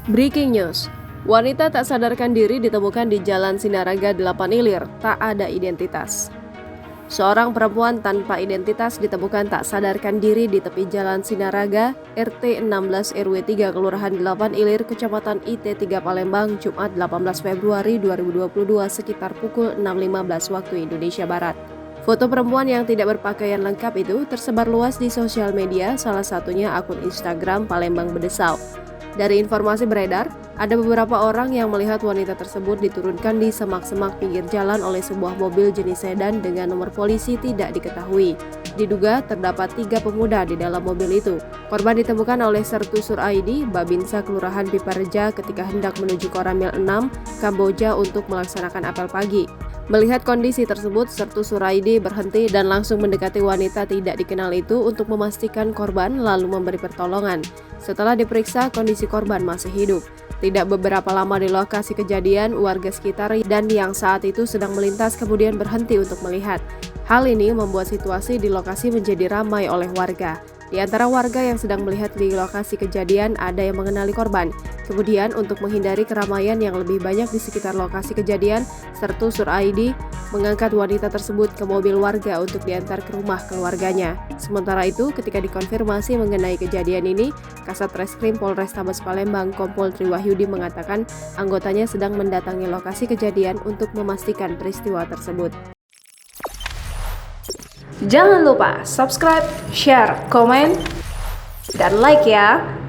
Breaking news, wanita tak sadarkan diri ditemukan di Jalan Sinaraga 8 Ilir, tak ada identitas. Seorang perempuan tanpa identitas ditemukan tak sadarkan diri di tepi Jalan Sinaraga, RT 16 RW 3 Kelurahan 8 Ilir, Kecamatan IT 3 Palembang, Jumat 18 Februari 2022 sekitar pukul 6.15 waktu Indonesia Barat. Foto perempuan yang tidak berpakaian lengkap itu tersebar luas di sosial media, salah satunya akun Instagram Palembang Bedesau. Dari informasi beredar, ada beberapa orang yang melihat wanita tersebut diturunkan di semak-semak pinggir jalan oleh sebuah mobil jenis sedan dengan nomor polisi tidak diketahui. Diduga terdapat 3 pemuda di dalam mobil itu. Korban ditemukan oleh Sertu Suraidi, Babinsa Kelurahan Pipareja ketika hendak menuju Koramil 6, Kamboja untuk melaksanakan apel pagi. Melihat kondisi tersebut, Sertu Suraidi berhenti dan langsung mendekati wanita tidak dikenal itu untuk memastikan korban lalu memberi pertolongan. Setelah diperiksa, kondisi korban masih hidup. Tidak beberapa lama di lokasi kejadian, warga sekitar dan yang saat itu sedang melintas kemudian berhenti untuk melihat. Hal ini membuat situasi di lokasi menjadi ramai oleh warga. Di antara warga yang sedang melihat di lokasi kejadian ada yang mengenali korban. Kemudian untuk menghindari keramaian yang lebih banyak di sekitar lokasi kejadian, Sertu Suraidi mengangkat wanita tersebut ke mobil warga untuk diantar ke rumah keluarganya. Sementara itu, ketika dikonfirmasi mengenai kejadian ini, Kasat Reskrim Polrestabes Palembang Kompol Triwahyudi mengatakan anggotanya sedang mendatangi lokasi kejadian untuk memastikan peristiwa tersebut. Jangan lupa subscribe, share, komen, dan like ya!